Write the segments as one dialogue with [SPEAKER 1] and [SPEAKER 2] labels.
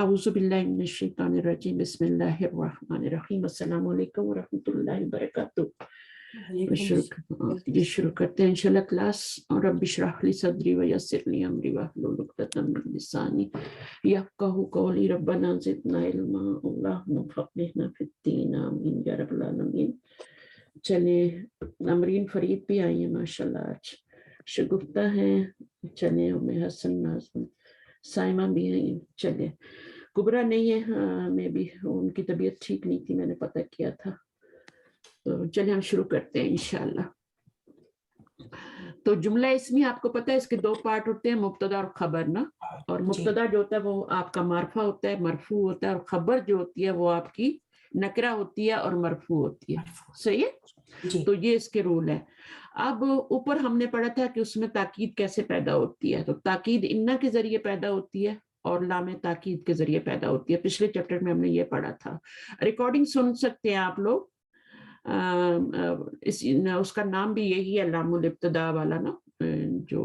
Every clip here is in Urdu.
[SPEAKER 1] اعوذ باللہ من الشیطان الرجیم بسم اللہ الرحمن الرحیم السلام علیکم ورحمۃ اللہ وبرکاتہ۔ یہ شروع کرتے ہیں انشاءاللہ کلاس۔ اور رب اشرح لی صدری ویسر لی امری واحلل عقدۃ من لسانی یفقہوا قولی ربنا زدنا علما اللہم فقہنا فی الدین آمین یا رب العالمین۔ چلیں نمرین فرید بھی آئی ہیں ماشاءاللہ، آج شگفتہ ہیں۔ چلیں ام حسن ناظم سائمہ بھی ہیں۔ چلیں کبرا نہیں ہے، ہاں میں بھی ان کی طبیعت ٹھیک نہیں تھی، میں نے پتہ کیا تھا۔ تو چلیں ہم شروع کرتے ہیں انشاءاللہ۔ تو جملہ اسمی آپ کو پتہ ہے اس کے دو پارٹ ہوتے ہیں، مبتدا اور خبر نا۔ اور مبتدا جو ہوتا ہے وہ آپ کا معرفہ ہوتا ہے، مرفوع ہوتا ہے، اور خبر جو ہوتی ہے وہ آپ کی نکرہ ہوتی ہے اور مرفوع ہوتی ہے۔ صحیح ہے؟ تو یہ اس کے رول ہے۔ اب اوپر ہم نے پڑھا تھا کہ اس میں تاکید کیسے پیدا ہوتی ہے۔ تو تاکید انا کے ذریعے پیدا ہوتی ہے اور لام تاکید کے ذریعے پیدا ہوتی ہے۔ پچھلے چیپٹر میں ہم نے یہ پڑھا تھا۔ ریکارڈنگ سن سکتے ہیں آپ لوگ، اس کا نام بھی یہی ہے لام الابتدا والا نا، جو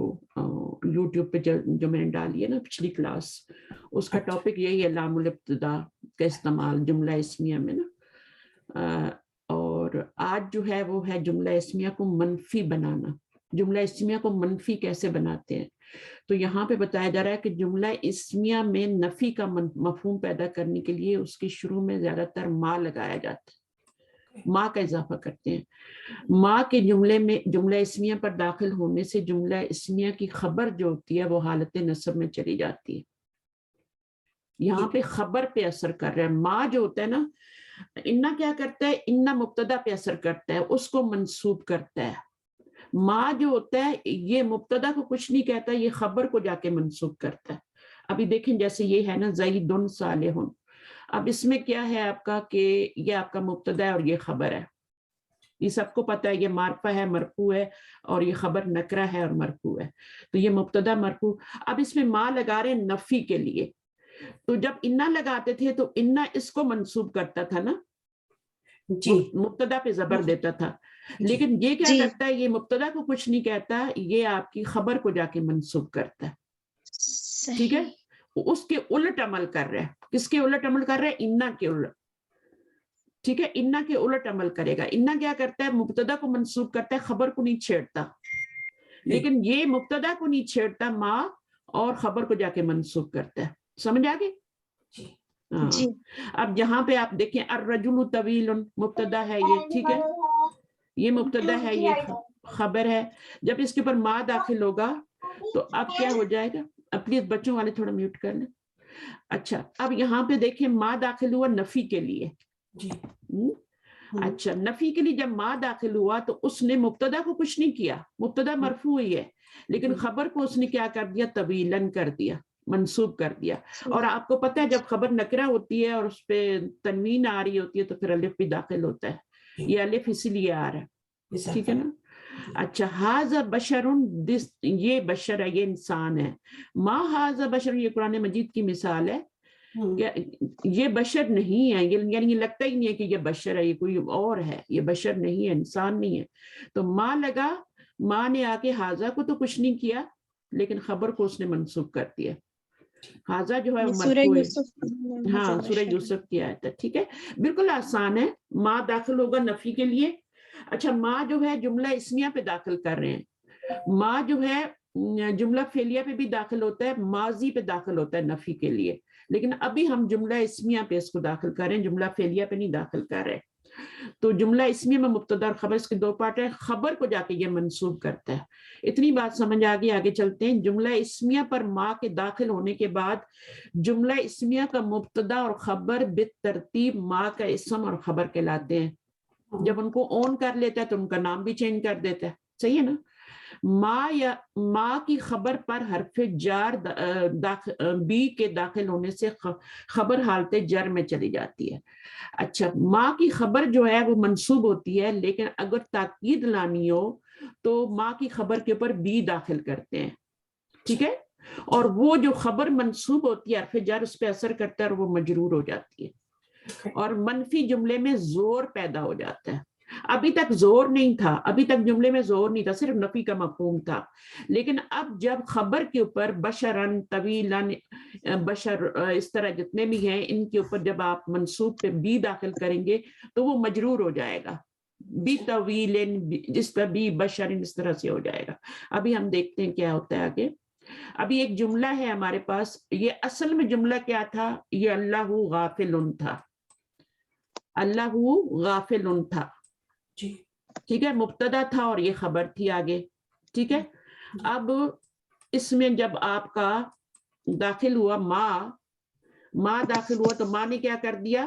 [SPEAKER 1] یوٹیوب پہ جو میں نے ڈالی ہے نا پچھلی کلاس، اس کا ٹاپک یہی ہے لام الابتدا کا استعمال جملہ اسمیہ میں نا۔ اور آج جو ہے وہ ہے جملہ اسمیہ کو منفی بنانا۔ جملہ اسمیہ کو منفی کیسے بناتے ہیں؟ تو یہاں پہ بتایا جا رہا ہے کہ جملہ اسمیہ میں نفی کا مفہوم پیدا کرنے کے لیے اس کے شروع میں زیادہ تر ما لگایا جاتا ہے، ما کا اضافہ کرتے ہیں۔ ما کے جملے میں جملہ اسمیہ پر داخل ہونے سے جملہ اسمیہ کی خبر جو ہوتی ہے وہ حالت نصب میں چلی جاتی ہے۔ یہاں پہ خبر پہ اثر کر رہا ہے۔ ما جو ہوتا ہے نا، انا کیا کرتا ہے؟ انا مبتدا پہ اثر کرتا ہے، اس کو منصوب کرتا ہے۔ ما جو ہوتا ہے یہ مبتدا کو کچھ نہیں کہتا، یہ خبر کو جا کے منصوب کرتا ہے۔ ابھی دیکھیں جیسے یہ ہے نا زیدن صالح، اب اس میں کیا ہے آپ کا کہ یہ آپ کا مبتدا ہے اور یہ خبر ہے۔ یہ سب کو پتہ ہے یہ معرفہ ہے، مرفوع ہے، اور یہ خبر نکرہ ہے اور مرفوع ہے۔ تو یہ مبتدا مرفوع، اب اس میں ما لگا رہے ہیں نفی کے لیے۔ تو جب انا لگاتے تھے تو انا اس کو منصوب کرتا تھا نا، مبتدا پہ زبر دیتا تھا، لیکن یہ کیا کرتا ہے؟ یہ مبتدا کو کچھ نہیں کہتا، یہ آپ کی خبر کو جا کے منصوب کرتا ہے۔ ٹھیک ہے، اس کے الٹ عمل کر رہا ہے۔ کس کے الٹ عمل کر رہا ہے؟ انا کے الٹ۔ ٹھیک ہے، انا کے الٹ عمل کرے گا۔ انا کیا کرتا ہے؟ مبتدا کو منصوب کرتا ہے، خبر کو نہیں چھیڑتا۔ لیکن یہ مبتدا کو نہیں چھیڑتا، ما اور خبر کو جا کے منصوب کرتا ہے۔ سمجھ آ گئی؟ جی۔ اب یہاں پہ آپ دیکھیں الرجل طویل، مبتدا ہے یہ، ٹھیک ہے، یہ مبتدا ہے، یہ خبر ہے۔ جب اس کے اوپر ما داخل ہوگا تو اب کیا ہو جائے گا؟ اب پلیز بچوں والے تھوڑا میوٹ کر لیں۔ اچھا، اب یہاں پہ دیکھیں ما داخل ہوا نفی کے لیے۔ اچھا، نفی کے لیے جب ما داخل ہوا تو اس نے مبتدا کو کچھ نہیں کیا، مبتدا مرفوع ہی ہے، لیکن خبر کو اس نے کیا کر دیا؟ طویلاً کر دیا، منصوب کر دیا۔ اور آپ کو پتہ ہے جب خبر نکرہ ہوتی ہے اور اس پہ تنوین آ رہی ہوتی ہے تو پھر الف بھی داخل ہوتا ہے۔ یہ الف اسی لیے آ رہا ہے، ٹھیک ہے نا۔ اچھا، ھذا بشر، یہ بشر ہے، یہ انسان ہے۔ ما ھذا بشر، یہ قرآن مجید کی مثال ہے۔ یہ بشر نہیں ہے، یعنی یہ لگتا ہی نہیں ہے کہ یہ بشر ہے، یہ کوئی اور ہے، یہ بشر نہیں ہے، انسان نہیں ہے۔ تو ما لگا، ما نے آ کے ھذا کو تو کچھ نہیں کیا، لیکن خبر کو اس نے منصوب کر دیا۔ ھذا جو ہے مرفوع ہے، ہاں سورہ یوسف کی آیت ہے، ٹھیک ہے، بالکل آسان ہے۔ ما داخل ہوگا نفی کے لیے۔ اچھا، ما جو ہے جملہ اسمیہ پہ داخل کر رہے ہیں۔ ما جو ہے جملہ فعلیہ پہ بھی داخل ہوتا ہے، ماضی پہ داخل ہوتا ہے نفی کے لیے، لیکن ابھی ہم جملہ اسمیہ پہ اس کو داخل کر رہے ہیں، جملہ فعلیہ پہ نہیں داخل کر رہے۔ تو جملہ اسمیہ میں مبتدا اور خبر، اس کے دو پارٹ ہیں، خبر کو جا کے یہ منصوب کرتا ہے۔ اتنی بات سمجھ آگے چلتے ہیں۔ جملہ اسمیہ پر ما کے داخل ہونے کے بعد جملہ اسمیہ کا مبتدا اور خبر بالترتیب ما کا اسم اور خبر کہلاتے ہیں۔ جب ان کو اون کر لیتا ہے تو ان کا نام بھی چینج کر دیتا ہے، صحیح ہے نا۔ ما کی خبر پر حرف جار بی کے داخل ہونے سے خبر حالت جر میں چلی جاتی ہے۔ اچھا، ما کی خبر جو ہے وہ منصوب ہوتی ہے، لیکن اگر تاکید لانی ہو تو ما کی خبر کے اوپر بی داخل کرتے ہیں، ٹھیک ہے، اور وہ جو خبر منصوب ہوتی ہے حرف جر اس پہ اثر کرتا ہے اور وہ مجرور ہو جاتی ہے، اور منفی جملے میں زور پیدا ہو جاتا ہے۔ ابھی تک زور نہیں تھا, ابھی تک جملے میں زور نہیں تھا, صرف نفی کا مفہوم تھا. لیکن اب جب خبر کے اوپر بشرن, طویلن, بشر, اس طرح جتنے بھی ہیں ان کے اوپر جب آپ منصوب پہ بی داخل کریں گے تو وہ مجرور ہو جائے گا, بی طویلن, جس طرح بی بشرن, اس طرح سے ہو جائے گا. ابھی ہم دیکھتے ہیں کیا ہوتا ہے آگے. ابھی ایک جملہ ہے ہمارے پاس, یہ اصل میں جملہ کیا تھا, یہ اللہ غافل تھا, اللہ غافل تھا, ٹھیک ہے, مبتدا تھا اور یہ خبر تھی آگے, ٹھیک ہے. اب اس میں جب آپ کا داخل ہوا ماں داخل ہوا تو ماں نے کیا کر دیا,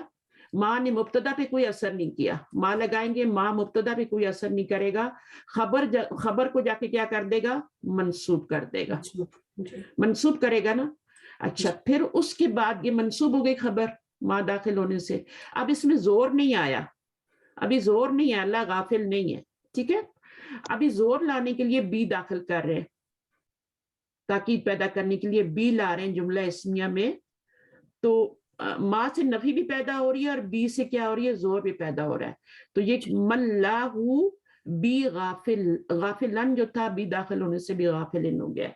[SPEAKER 1] ماں نے مبتدا پہ کوئی اثر نہیں کیا, ماں لگائیں گے, ماں مبتدا پہ کوئی اثر نہیں کرے گا, خبر کو جا کے کیا کر دے گا, منسوب کر دے گا, منسوب کرے گا نا. اچھا, پھر اس کے بعد یہ منسوب ہو گئی خبر ماں داخل ہونے سے. اب اس میں زور نہیں آیا, ابھی زور نہیں ہے, اللہ غافل نہیں ہے, ٹھیک ہے. ابھی زور لانے کے لیے بی داخل کر رہے ہیں, تاکید پیدا کرنے کے لیے بی لا رہے ہیں جملہ اسمیہ میں. تو ماں سے نفی بھی پیدا ہو رہی ہے اور بی سے کیا ہو رہی ہے, زور بھی پیدا ہو رہا ہے. تو یہ ملہ بی غافل, غافلن جو تھا بی داخل ہونے سے بھی غافلن ہو گیا.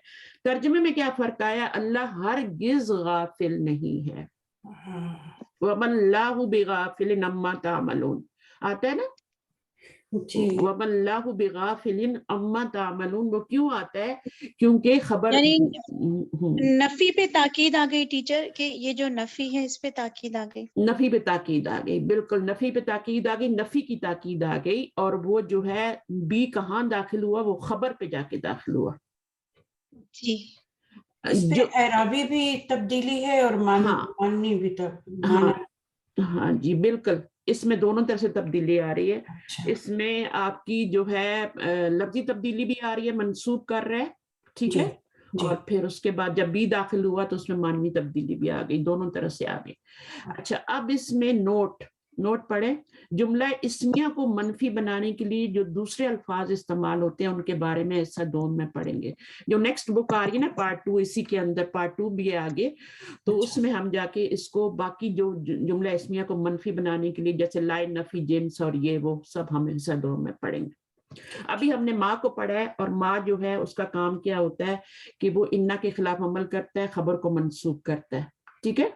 [SPEAKER 1] ترجمے میں کیا فرق آیا, اللہ ہرگز غافل نہیں ہے, وَمَا اللَّهُ بِغَافِلٍ عَمَّا تَعْمَلُونَ آتا ہے نا, وَمَا اللَّهُ بِغَافِلٍ عَمَّا تَعْمَلُونَ. وہ کیوں آتا ہے, کیونکہ خبر
[SPEAKER 2] نفی پہ تاکید آ گئی ٹیچر, کہ یہ جو نفی ہے اس پہ تاکید آ گئی,
[SPEAKER 1] نفی پہ تاکید آ گئی, بالکل نفی پہ تاکید آ گئی, نفی کی تاکید آ گئی. اور وہ جو ہے بی کہاں داخل ہوا, وہ خبر پہ جا کے داخل ہوا.
[SPEAKER 2] جی,
[SPEAKER 3] اس پہ اعرابی بھی تبدیلی ہے اور معنی بھی
[SPEAKER 1] ہاں جی بالکل, اس میں دونوں طرح سے تبدیلی آ رہی ہے. اس میں آپ کی جو ہے لفظی تبدیلی بھی آ رہی ہے, منسوب کر رہے, ٹھیک ہے, اور پھر اس کے بعد جب بی داخل ہوا تو اس میں معنوی تبدیلی بھی آ گئی, دونوں طرح سے آ گئی. اچھا, اب اس میں نوٹ پڑھیں, جملہ اسمیہ کو منفی بنانے کے لیے جو دوسرے الفاظ استعمال ہوتے ہیں ان کے بارے میں حصہ 2 میں پڑھیں گے. جو نیکسٹ بک آ رہی ہے نا پارٹ 2, اسی کے اندر پارٹ 2 بھی ہے آگے, تو اس میں ہم جا کے اس کو باقی جو جملہ اسمیہ کو منفی بنانے کے لیے جیسے لائن, نفی, جنس اور یہ وہ سب ہم حصہ 2 میں پڑھیں گے. ابھی ہم نے ماں کو پڑھا ہے, اور ماں جو ہے اس کا کام کیا ہوتا ہے کہ وہ انا کے خلاف عمل کرتا ہے, خبر کو منسوب کرتا ہے, ٹھیک ہے.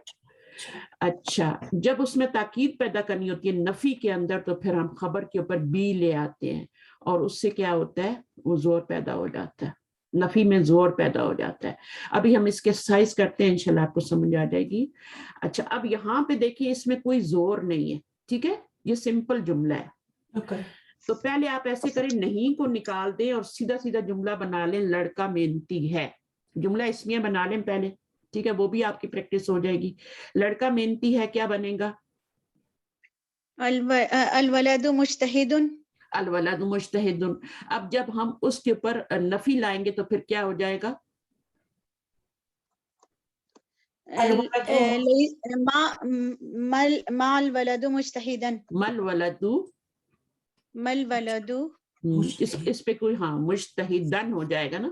[SPEAKER 1] اچھا, جب اس میں تاکید پیدا کرنی ہوتی ہے نفی کے اندر, تو پھر ہم خبر کے اوپر بی لے آتے ہیں, اور اس سے کیا ہوتا ہے, وہ زور پیدا ہو جاتا ہے, نفی میں زور پیدا ہو جاتا ہے. ابھی ہم اس کے سائز کرتے ہیں, انشاءاللہ آپ کو سمجھ آ جائے گی. اچھا, اب یہاں پہ دیکھیے اس میں کوئی زور نہیں ہے, ٹھیک ہے, یہ سمپل جملہ ہے. تو پہلے آپ ایسے کریں, نہیں کو نکال دیں اور سیدھا سیدھا جملہ بنا لیں, لڑکا محنتی ہے, جملہ اسمیہ بنا لیں پہلے, ٹھیک ہے, وہ بھی آپ کی پریکٹس ہو جائے گی. لڑکا محنتی ہے, کیا بنے گا,
[SPEAKER 2] الولد مجتہد,
[SPEAKER 1] الولد مجتہد. اب جب ہم اس کے اوپر نفی لائیں گے تو پھر کیا ہو جائے گا,
[SPEAKER 2] ما الولد مجتہدا,
[SPEAKER 1] مل
[SPEAKER 2] ولد,
[SPEAKER 1] اس پہ کوئی مجتہدن ہو جائے گا نا,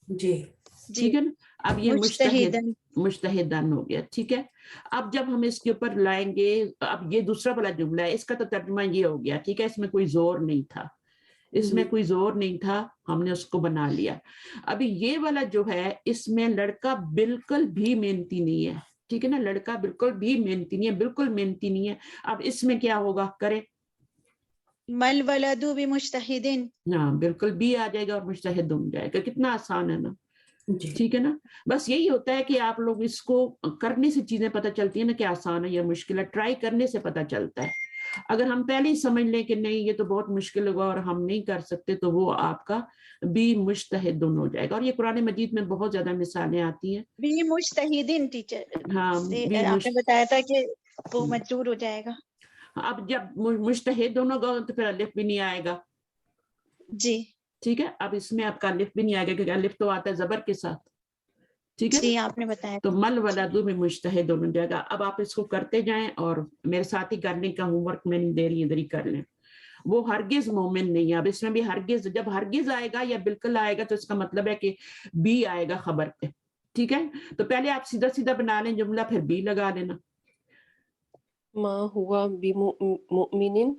[SPEAKER 3] جی
[SPEAKER 1] ٹھیک ہے نا. اب یہ
[SPEAKER 2] مجتہدن
[SPEAKER 1] ہو گیا, ٹھیک ہے. اب جب ہم اس کے اوپر لائیں گے, اب یہ دوسرا والا جملہ ہے, اس کا تو ترجمہ یہ ہو گیا, ٹھیک ہے, اس میں کوئی زور نہیں تھا, اس میں کوئی زور نہیں تھا, ہم نے اس کو بنا لیا. ابھی یہ والا جو ہے, اس میں لڑکا بالکل بھی محنتی نہیں ہے, ٹھیک ہے نا, لڑکا بالکل بھی محنتی نہیں ہے, بالکل محنتی نہیں ہے. اب اس میں کیا ہوگا, کرے,
[SPEAKER 2] مل ولد بمجتہد,
[SPEAKER 1] ہاں بالکل بھی آ جائے گا اور مجتہد ہو جائے گا. کتنا آسان ہے نا, ٹھیک ہے نا. بس یہی ہوتا ہے کہ آپ لوگ اس کو کرنے سے چیزیں پتہ چلتی ہیں نا, کہ آسان ہے یا مشکل ہے, ٹرائی کرنے سے پتہ چلتا ہے. اگر ہم پہلے ہی سمجھ لیں کہ نہیں یہ تو بہت مشکل ہوگا اور ہم نہیں کر سکتے, تو وہ آپ کا بھی مجتہد ہو جائے گا. اور یہ قرآن مجید میں بہت زیادہ مثالیں آتی ہیں.
[SPEAKER 2] بھی مجتہدین, ٹیچر
[SPEAKER 1] ہاں,
[SPEAKER 2] آپ نے بتایا تھا کہ وہ مجرور ہو جائے گا.
[SPEAKER 1] اب جب مجتہد دونوں گا تو پھر الف بھی نہیں آئے گا,
[SPEAKER 2] جی
[SPEAKER 1] ٹھیک ہے. اب اس میں آپ کا الف بھی نہیں آئے گا, کیونکہ الف تو آتا ہے زبر کے ساتھ, ٹھیک ہے.
[SPEAKER 2] جی آپ نے بتایا.
[SPEAKER 1] تو مل ولد میں مجتہد ہو جائے گا. اب آپ اس کو کرتے جائیں, اور میرے ساتھ ہی کرنے کا ہوم ورک میں نہیں دے رہی, ادھر ہی کر لیں. وہ ہرگز مومن نہیں ہے. اب اس میں بھی ہرگز, جب ہرگز آئے گا یا بالکل آئے گا تو اس کا مطلب ہے کہ بی آئے گا خبر پہ, ٹھیک ہے. تو پہلے آپ سیدھا سیدھا بنا لیں جملہ, پھر بی لگا لینا.
[SPEAKER 4] ما ہوا بمؤمن,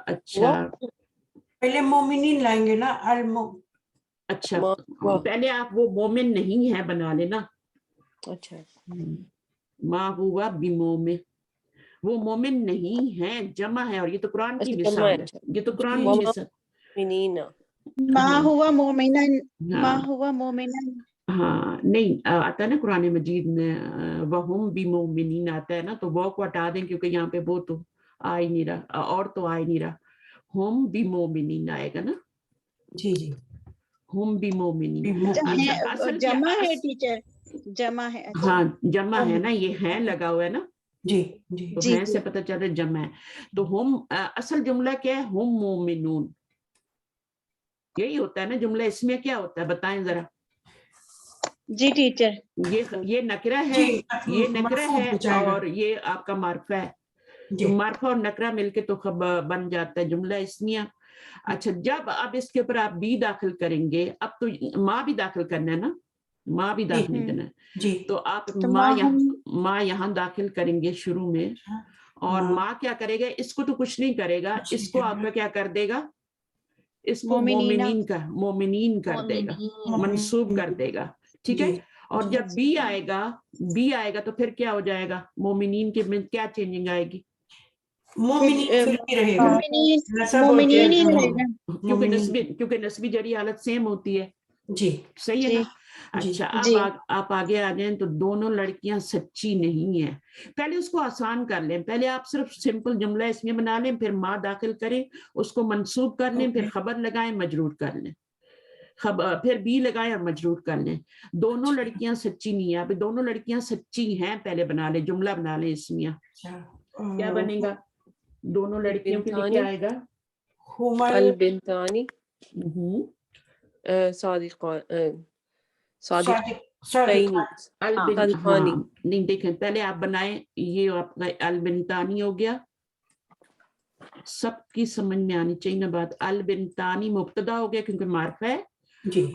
[SPEAKER 1] اچھا
[SPEAKER 3] پہلے مومنین لائیں گے نا,
[SPEAKER 1] اچھا پہلے آپ وہ مومن نہیں ہے بنا لینا.
[SPEAKER 4] اچھا
[SPEAKER 1] ما ہوا بمومن, وہ مومن نہیں ہے, جمع ہے, اور یہ تو قرآن کی مثال ہے, یہ تو قرآن کی مثال.
[SPEAKER 2] ما ہوا مومنن, ما ہوا مومنن.
[SPEAKER 1] ہاں نہیں آتا ہے نا قرآن مجید میں وَهُمْ بِمُؤْمِنِينَ آتا ہے نا, تو وہ کو ہٹا دیں کیونکہ یہاں پہ وہ تو آ ہی نہیں رہا, اور تو آ ہی نہیں رہا, ہم بِمُؤْمِنِينَ آئے گا نا.
[SPEAKER 3] جی جی
[SPEAKER 1] ہم بِمُؤْمِنِينَ.
[SPEAKER 2] جمع ہے ٹیچر, جمع ہے.
[SPEAKER 1] ہاں جمع ہے نا, یہ ہے لگا ہوا ہے نا,
[SPEAKER 3] جی جی
[SPEAKER 1] تو ہے سے پتہ چل رہا ہے جمع ہے. تو ہم اصل جملہ کیا ہے, ہم مومنون, یہی ہوتا ہے نا جملہ. اس میں کیا ہوتا ہے بتائیں ذرا.
[SPEAKER 2] جی ٹیچر,
[SPEAKER 1] یہ نکرہ ہے, یہ نکرہ ہے,
[SPEAKER 3] مرفوع ہو جائے گا.
[SPEAKER 1] اور یہ آپ کا معرفہ ہے, تو معرفہ اور نکرہ مل کے تو بن جاتا ہے جملہ اسمیہ. اچھا جب اب اس کے اوپر آپ بھی داخل کریں گے, اب تو ماں بھی داخل کرنا ہے نا, ماں بھی داخل کرنا ہے,
[SPEAKER 3] جی
[SPEAKER 1] تو آپ
[SPEAKER 2] تو
[SPEAKER 1] ماں یہاں داخل کریں گے شروع میں, اور ماں کیا کرے گا, اس کو تو کچھ نہیں کرے گا, اس کو آپ کا کیا کر دے گا, اس کو مومنین کر دے گا, منصوب کر دے گا, ٹھیک ہے. اور جب بی آئے گا تو پھر کیا ہو جائے گا, مومنین کے میں کیا چینجنگ آئے گی,
[SPEAKER 3] مومنین پھر بھی رہے گا,
[SPEAKER 2] مومنین ہی رہے گا,
[SPEAKER 1] کیونکہ نسبی جری حالت سیم ہوتی ہے.
[SPEAKER 3] جی
[SPEAKER 1] صحیح ہے نا. اچھا اب آپ آگے آ جائیں, تو دونوں لڑکیاں سچی نہیں ہیں. پہلے اس کو آسان کر لیں, پہلے آپ صرف سمپل جملہ اس میں بنا لیں, پھر ماں داخل کریں, اس کو منصوب کر لیں, پھر خبر لگائیں, مجرور کر لیں, پھر بھی لگائیں اور مجرور کر لیں. دونوں لڑکیاں سچی نہیں ہیں, اب دونوں لڑکیاں سچی ہیں پہلے بنا لیں, جملہ بنا لیں اسمیہ. کیا بنے گا, دونوں لڑکیوں کے لیے کیا آئے گا,
[SPEAKER 4] البنتانی
[SPEAKER 1] نہیں دیکھیں, پہلے آپ بنائیں, یہ آپ کا البنتانی ہو گیا, سب کی سمجھ میں آنی چاہیے نا بات. البنتانی مبتدا ہو گیا کیونکہ معرفہ ہے,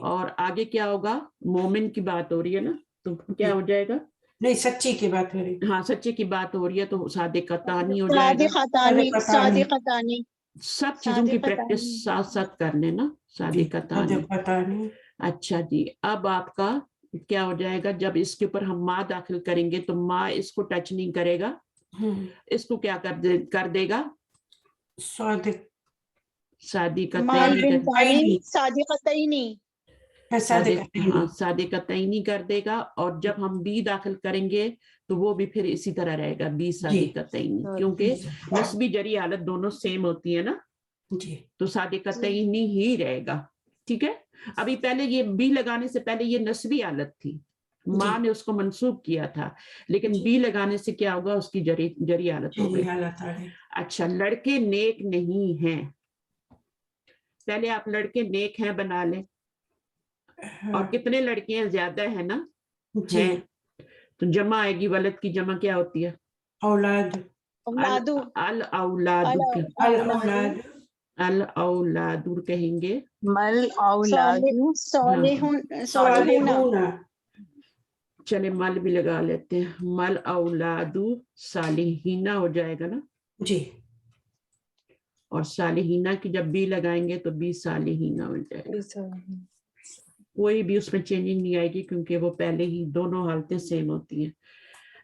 [SPEAKER 1] اور آگے کیا ہوگا, مومن کی بات ہو رہی ہے نا, تو کیا ہو جائے گا,
[SPEAKER 3] نہیں سچی کی بات ہو رہی,
[SPEAKER 1] ہاں سچے کی بات ہو رہی ہے, تو صادقتانی ہو جائے گا.
[SPEAKER 2] صادقتانی,
[SPEAKER 1] سب چیزوں کی پریکٹس ساتھ ساتھ کر لینا, صادقتانی. اچھا جی, اب آپ کا کیا ہو جائے گا, جب اس کے اوپر ہم ماں داخل کریں گے تو ماں اس کو ٹچ نہیں کرے گا, اس کو کیا کر دے گا, صادقتینی کر دے گا. اور جب ہم بھی داخل کریں گے تو وہ بھی پھر اسی طرح رہے گا, بھی صادقتینی, کیونکہ نسبی جری حالت دونوں سیم ہوتی ہے نا, تو صادقتینی ہی رہے گا. ٹھیک ہے. ابھی پہلے یہ بھی لگانے سے پہلے یہ نسبی حالت تھی, ماں نے اس کو منسوب کیا تھا, لیکن بھی لگانے سے کیا ہوگا, اس کی جری حالت ہو گئی. اچھا, لڑکے نیک نہیں ہیں, پہلے آپ لڑکے نیک ہیں بنا لیں, اور کتنے لڑکے ہیں, زیادہ ہے نا, ہیں, تو جمع آئے گی, ولد کی جمع کیا ہوتی ہے,
[SPEAKER 3] اولاد,
[SPEAKER 1] الاولاد کہیں گے,
[SPEAKER 5] مل اولاد
[SPEAKER 3] صالحون,
[SPEAKER 1] چلے مل بھی لگا لیتے ہیں, مل اولاد صالحین ہو جائے گا نا.
[SPEAKER 3] جی,
[SPEAKER 1] اور صالحین کی جب بھی لگائیں گے تو بھی صالحین ہو جائے گا, کوئی بھی اس میں چینجنگ نہیں آئے گی کیونکہ وہ پہلے ہی دونوں حالتیں سیم ہوتی ہیں.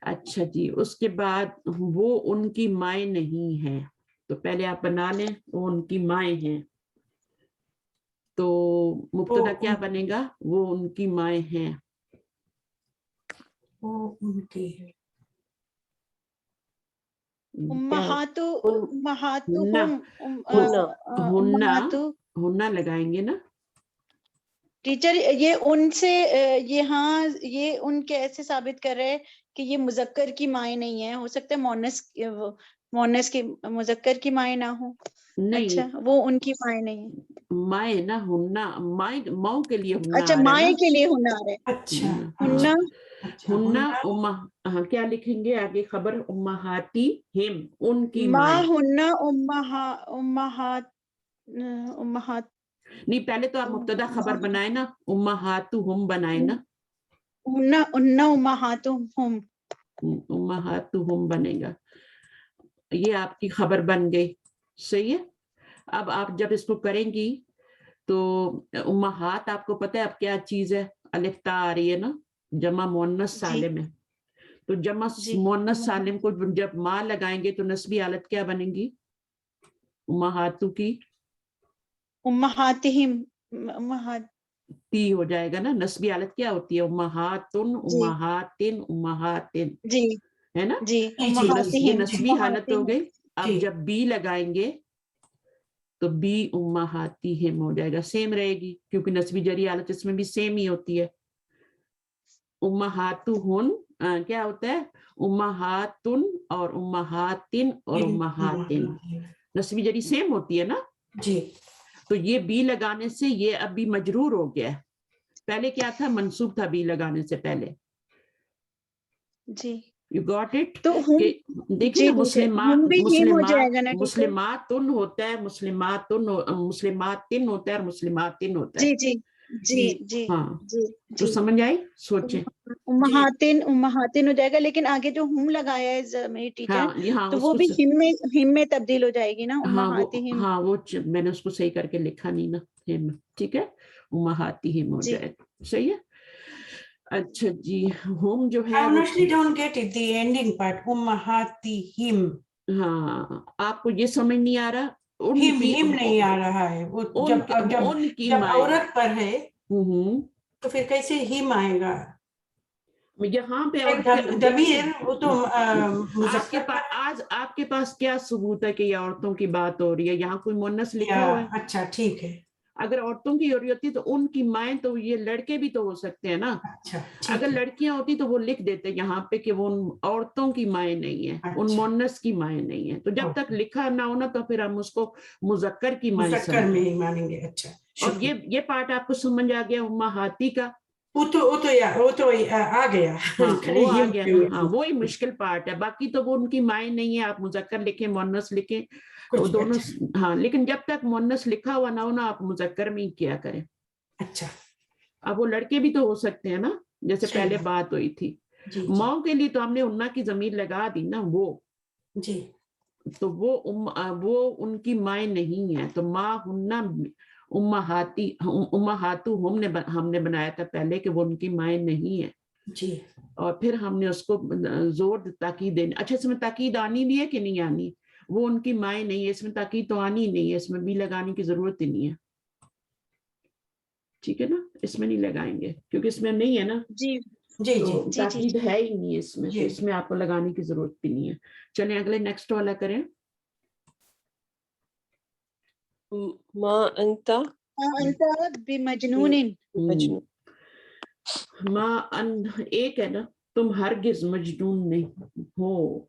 [SPEAKER 1] اچھا جی, اس کے بعد وہ ان کی مائیں نہیں ہیں, تو پہلے آپ بنا لیں, وہ ان کی مائیں ہیں, تو مبتدا کیا بنے گا, وہ ان کی مائیں ہیں, ہننا لگائیں گے نا
[SPEAKER 2] ٹیچر. یہ ان سے یہاں یہ ان کیسے ثابت کر رہے کہ یہ مذکر کی مائیں نہیں ہے, ہو سکتا ہے مونس کی مذکر کی مائیں نہ ہو. اچھا, وہ ان کی مائیں نہیں ہے,
[SPEAKER 1] مائیں نا, ہننا ماؤں کے لیے ہننا
[SPEAKER 2] اچھا,
[SPEAKER 1] آ رہا ہے
[SPEAKER 2] مائیں
[SPEAKER 1] نا,
[SPEAKER 2] کے لیے ہننا آ رہا ہے.
[SPEAKER 3] اچھا,
[SPEAKER 1] ہننا کیا لکھیں گے آگے خبر, امہاتی ہم, ان کی
[SPEAKER 2] ما
[SPEAKER 1] مائیں.
[SPEAKER 2] ہننا امہات
[SPEAKER 1] نہیں, پہلے تو آپ مبتدا خبر بنائے نا, امہاتہم بنائے نا,
[SPEAKER 2] امہاتہم,
[SPEAKER 1] امہاتہم بنے گا, یہ آپ کی خبر بن گئی. صحیح ہے. اب آپ جب اس کو کریں گی تو امہات آپ کو پتہ ہے اب کیا چیز ہے، الف تا آ رہی ہے نا، جمع مؤنث سالم ہے، تو جمع مؤنث سالم کو جب ماں لگائیں گے تو نسبی حالت کیا بنے گی؟ امہاتو کی
[SPEAKER 2] امہاتہم، امہات
[SPEAKER 1] تی ہو جائے گا نا، نسبی حالت کیا ہوتی ہے؟ امہاتن، امہاتن، امہاتن،
[SPEAKER 2] جی
[SPEAKER 1] ہے نا؟
[SPEAKER 2] جی
[SPEAKER 1] تو یہ
[SPEAKER 2] امہاتہم،
[SPEAKER 1] نسبی حالت ہو گئی. اب
[SPEAKER 3] جی.
[SPEAKER 1] جب بی لگائیں گے تو بی امہاتہم ہو جائے گا، سیم رہے گی کیونکہ نسبی جری حالت اس میں بھی سیم ہی ہوتی ہے. امہاتہن کیا ہوتا ہے؟ امہاتن اور امہاتن اور امہاتن، نسبی جری سیم ہوتی ہے نا.
[SPEAKER 3] جی.
[SPEAKER 1] تو یہ بی لگانے سے یہ اب بھی مجرور ہو گیا ہے. پہلے کیا تھا؟ منصوب تھا بی لگانے سے پہلے.
[SPEAKER 2] جی
[SPEAKER 1] یو گاٹ اٹ؟
[SPEAKER 2] تو ہم
[SPEAKER 1] دیکھیں
[SPEAKER 2] جی
[SPEAKER 1] نا،
[SPEAKER 2] ہم بھی ہم ہو جائے گا نا ٹیچر.
[SPEAKER 1] مسلماتن ہوتا ہے، مسلماتن ہوتا ہے اور مسلماتن ہوتا ہے.
[SPEAKER 2] جی جی جی جی
[SPEAKER 1] ہاں
[SPEAKER 2] جی
[SPEAKER 1] تو
[SPEAKER 2] جی
[SPEAKER 1] سمجھ آئی؟ سوچیں.
[SPEAKER 2] امہاتن امہاتن ہو جائے گا، لیکن آگے جو ہم لگایا ہے میری ٹیچر
[SPEAKER 1] ہاں یہاں
[SPEAKER 2] تو
[SPEAKER 1] اس
[SPEAKER 2] وہ
[SPEAKER 1] کو
[SPEAKER 2] بھی ہم میں تبدیل ہو جائے گی نا، امہاتہم.
[SPEAKER 1] ہاں وہ میں نے اس کو صحیح کر کے لکھا نہیں نا، ہم، ٹھیک ہے، امہاتہم ہو
[SPEAKER 2] جی
[SPEAKER 1] جائے گا. صحیح ہے. اچھا جی، ہم جو
[SPEAKER 3] I
[SPEAKER 1] ہے وہ
[SPEAKER 3] honestly don't get it, the ending part. Ummahatihim.
[SPEAKER 1] ہاں آپ کو یہ سمجھ نہیں آ رہا؟ ان
[SPEAKER 3] ہم
[SPEAKER 1] کی
[SPEAKER 3] نہیں آ رہا ہے وہ،
[SPEAKER 1] ان کی
[SPEAKER 3] جب
[SPEAKER 1] مائیں
[SPEAKER 3] عورت پر ہے تو پھر کیسے ہم آئے گا؟
[SPEAKER 1] یہاں پہ
[SPEAKER 3] ضمیر وہ تو
[SPEAKER 1] آپ کے پاس آج آپ کے پاس کیا ثبوت ہے کہ یہ عورتوں کی بات ہو رہی ہے؟ یہاں کوئی مؤنث لکھا ہوا ہے؟
[SPEAKER 3] اچھا ٹھیک ہے.
[SPEAKER 1] اگر عورتوں کی ہو رہی ہوتی تو ان کی مائیں، تو یہ لڑکے بھی تو ہو سکتے ہیں نا.
[SPEAKER 3] اچھا
[SPEAKER 1] اگر لڑکیاں ہوتی تو وہ لکھ دیتے یہاں پہ کہ وہ ان عورتوں کی مائیں نہیں ہیں، ان مؤنث کی مائیں نہیں ہیں. تو جب تک لکھا نہ ہونا تو پھر ہم اس کو مذکر کی مائیں
[SPEAKER 3] مذکر میں
[SPEAKER 1] سمجھیں.
[SPEAKER 3] ہی مانیں گے. اچھا
[SPEAKER 1] اور یہ پارٹ آپ کو سمجھ آ گیا امہاتی کا؟
[SPEAKER 3] وہ تو آ گیا.
[SPEAKER 1] ہاں وہ آ گیا نا. ہاں وہی مشکل پارٹ ہے، باقی تو وہ ان کی مائیں نہیں ہے. آپ مذکر لکھیں مؤنث لکھیں وہ دونوں. ہاں لیکن جب تک مؤنث لکھا ہوا نہ ہونا آپ مذکر میں ہی کیا کریں.
[SPEAKER 3] اچھا
[SPEAKER 1] اب وہ لڑکے بھی تو ہو سکتے ہیں نا، جیسے پہلے بات ہوئی تھی. ماؤں کے لیے تو ہم نے انہ کی ضمیر لگا دی نا، وہ
[SPEAKER 3] جی
[SPEAKER 1] تو وہ ان کی مائیں نہیں ہے. تو ماں ہننا امہاتو ہم نے بنایا تھا پہلے کہ وہ ان کی مائیں نہیں ہے.
[SPEAKER 3] جی.
[SPEAKER 1] اور پھر ہم نے اس کو زور تاکید دینی. اچھا اس میں تاکید آنی بھی ہے کہ نہیں آنی؟ وہ ان کی مائیں نہیں ہے، اس میں تاکید تو آنی نہیں ہے، اس میں بھی لگانے کی ضرورت ہی نہیں ہے. ٹھیک ہے نا، اس میں نہیں لگائیں گے کیونکہ اس میں نہیں ہے نا.
[SPEAKER 2] جی
[SPEAKER 3] جی
[SPEAKER 1] تو
[SPEAKER 3] جی
[SPEAKER 1] تاکید ہے ہی نہیں اس میں، تو
[SPEAKER 3] جی.
[SPEAKER 1] اس میں آپ کو لگانے کی ضرورت بھی نہیں ہے. چلیں اگلے نیکسٹ والا کریں.
[SPEAKER 4] ما انت
[SPEAKER 2] بمجنون.
[SPEAKER 4] مجنون.
[SPEAKER 1] ایک ہے نا، تم ہرگز مجنون نہیں ہو.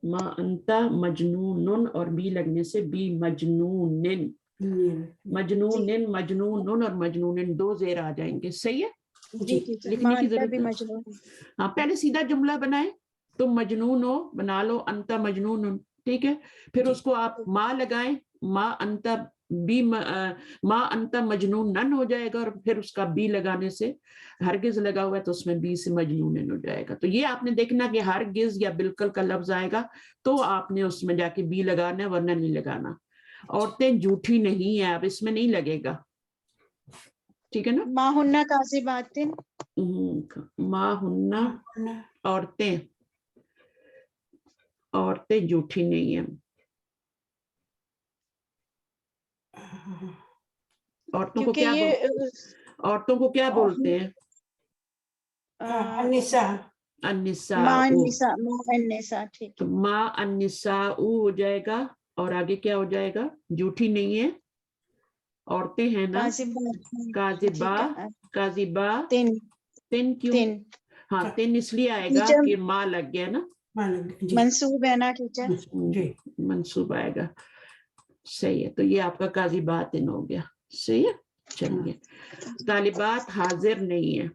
[SPEAKER 1] ما انت مجنون، اور بی لگنے سے بی مجنون. مجنون اور مجنون دو زیر آ جائیں گے. صحیح ہے،
[SPEAKER 2] جی
[SPEAKER 1] لکھنے کی ضرورت ہے.
[SPEAKER 2] بمجنون.
[SPEAKER 1] ہاں پہلے سیدھا جملہ بنائیں، تم مجنون ہو بنا لو، انت مجنون. ٹھیک ہے، پھر اس کو آپ ماں لگائیں، ماں انت بی ماں انت مجنون نن ہو جائے گا، اور پھر اس کا بی لگانے سے ہرگز لگا ہوا ہے تو اس میں بی سے مجنون ہو جائے گا. تو یہ آپ نے دیکھنا کہ ہرگز یا بالکل کا لفظ آئے گا تو آپ نے اس میں جا کے بی لگانا ہے، ورنہ نہیں لگانا. عورتیں جھوٹی نہیں ہیں، اب اس میں نہیں لگے گا. ٹھیک ہے نا.
[SPEAKER 2] ما ہننا کاذبات.
[SPEAKER 1] ماں ہننا عورتیں جھوٹی نہیں ہیں. عورتوں کو
[SPEAKER 2] کیونکہ
[SPEAKER 1] کیا
[SPEAKER 2] یہ
[SPEAKER 1] عورتوں کو کیا بولتے ہیں؟
[SPEAKER 3] النساء.
[SPEAKER 2] ما
[SPEAKER 1] النساء.
[SPEAKER 2] النساء. ٹھیک
[SPEAKER 1] تو ما النساء ہو جائے گا، اور آگے کیا ہو جائے گا؟ جھوٹی نہیں ہے، عورتیں ہیں نا. کاذبہ تن کیوں؟ ہاں تن اس لیے آئے گا کہ ماں لگ گیا نا،
[SPEAKER 2] منصوب ہے نا ٹیچر.
[SPEAKER 1] منصوب آئے گا. صحیح ہے، تو یہ آپ کا کاذبات ہو گیا. صحیح ہے. چلیے طالبات حاضر نہیں ہے،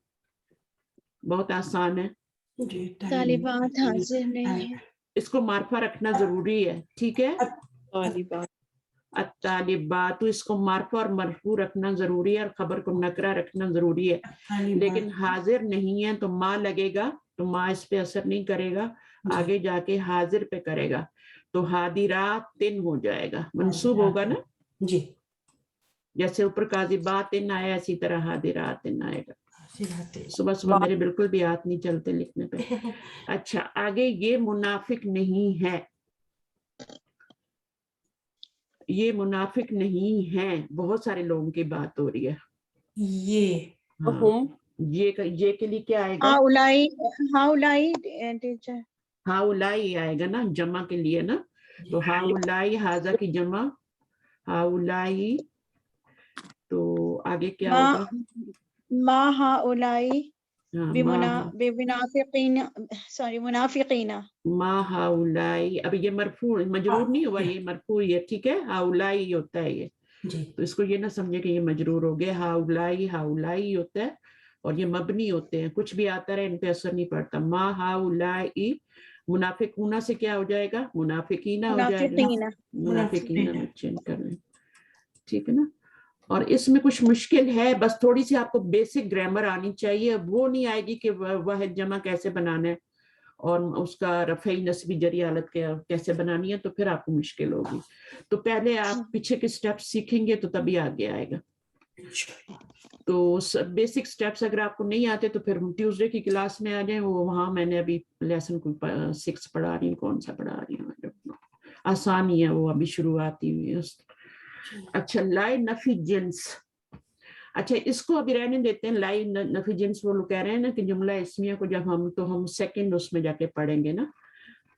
[SPEAKER 1] بہت آسان ہے.
[SPEAKER 2] طالبات حاضر نہیں ہے.
[SPEAKER 1] اس کو معرفہ رکھنا ضروری ہے. ٹھیک ہے،
[SPEAKER 4] طالبات.
[SPEAKER 1] الطالبات، اس کو معرفہ اور مرفوع رکھنا ضروری ہے، اور خبر کو نکرہ رکھنا ضروری ہے. لیکن حاضر نہیں ہے تو ماں لگے گا، تو ماں اس پہ اثر نہیں کرے گا، آگے جا کے حاضر پہ کرے گا. تو حاضراتن ہو جائے گا, منصوب ہوگا نا,
[SPEAKER 3] جی
[SPEAKER 1] جیسے اوپر کاذباتن آیا اسی طرح حاضراتن آئے گا. صبح صبح میرے بالکل بھی ہاتھ نہیں چلتے لکھنے پہ. اچھا آگے, یہ منافق نہیں ہے, یہ منافق نہیں ہے, بہت سارے لوگوں کی بات ہو رہی ہے.
[SPEAKER 3] یہ
[SPEAKER 4] ہم
[SPEAKER 1] یہ کے لیے کیا آئے گا؟
[SPEAKER 2] ہاؤلائی ٹیچر
[SPEAKER 1] ہاؤلائی آئے گا نا جمع کے لیے نا, تو ہاؤلائی حاضہ کی جمع ہاؤلائی. تو آگے کیا ہوگا؟
[SPEAKER 2] ما ہاؤلائی
[SPEAKER 1] ہاں,
[SPEAKER 2] بمنافقین سوری منافقین.
[SPEAKER 1] ما ہاؤلائی, اب یہ مرفوع مجرور نہیں ہوا, یہ مرفوع ہی ہے, ٹھیک ہے, ہاؤلائی ہوتا ہے یہ, تو اس کو یہ نہ سمجھے کہ یہ مجرور ہو گیا. ہاؤلائی ہاؤلائی ہوتا ہے اور یہ مبنی ہوتے ہیں, کچھ بھی آتا رہے ان پہ اثر نہیں پڑتا. ما ہاؤلائی منافقون سے کیا ہو جائے گا؟ منافقین ہو جائے گا. منافقین میں چینج کر لیں, ٹھیک ہے نا. اور اس میں کچھ مشکل ہے, بس تھوڑی سی آپ کو بیسک گرامر آنی چاہیے. وہ نہیں آئے گی کہ واحد جمع کیسے بنانا ہے اور اس کا رفعی نصبی جری حالت کیسے بنانی ہے, تو پھر آپ کو مشکل ہوگی. تو پہلے آپ پیچھے کے سٹیپس سیکھیں گے تو تبھی آگے آئے گا. تو بیسک سٹیپس اگر آپ کو نہیں آتے تو پھر ٹیوزڈے کی کلاس میں آ جائیں, وہ وہاں میں نے ابھی لیسن 6 پڑھا رہی ہوں, کون سا پڑھا رہی ہوں, آسان ہی ہے وہ, ابھی شروعاتی ہوئی ہے. اچھا لائے نفی جنس, اچھا اس کو ابھی رہنے دیتے ہیں. لائے نفی جنس وہ لوگ کہہ رہے ہیں نا کہ جملہ اسمیہ کو جب ہم سیکنڈ اس میں جا کے پڑھیں گے نا,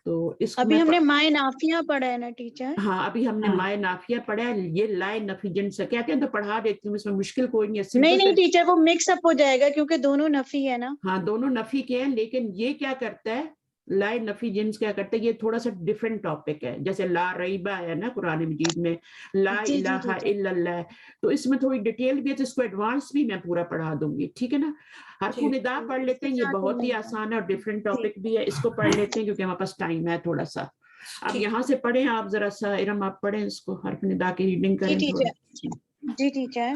[SPEAKER 1] تو اس کو
[SPEAKER 2] ابھی ہم نے مائے نافیہ پڑھا ہے نا ٹیچر.
[SPEAKER 1] ہاں ابھی ہم نے مائے نافیہ پڑھا ہے. یہ لائے نفی جنس کہتے ہیں تو پڑھا دیتی ہوں, اس میں مشکل کوئی نہیں ہے.
[SPEAKER 2] نہیں ٹیچر وہ مکس اپ ہو جائے گا کیونکہ دونوں نفی ہے نا.
[SPEAKER 1] ہاں دونوں نفی کے ہیں, لیکن یہ کیا کرتا ہے لائے نفی جنس کیا کرتا ہے, یہ تھوڑا سا ڈفرینٹ ٹاپک ہے. جیسے لا ریبہ ہے نا قرآن مجید میں, لا الہ الا اللہ, تو اس میں تھوڑی ڈیٹیل بھی ہے, تو اس کو ایڈوانس بھی میں پورا پڑھا دوں گی, ٹھیک ہے نا. حرف ندا پڑھ لیتے ہیں, یہ بہت ہی آسان ہے اور ڈفرینٹ ٹاپک بھی ہے. اس کو پڑھ لیتے ہیں کیونکہ ہمارے پاس ٹائم ہے تھوڑا سا. اب یہاں سے پڑھیں آپ ذرا سا, ارم آپ پڑھیں اس کو, حرف ندا کی ریڈنگ کریں.
[SPEAKER 2] جی ٹیچر.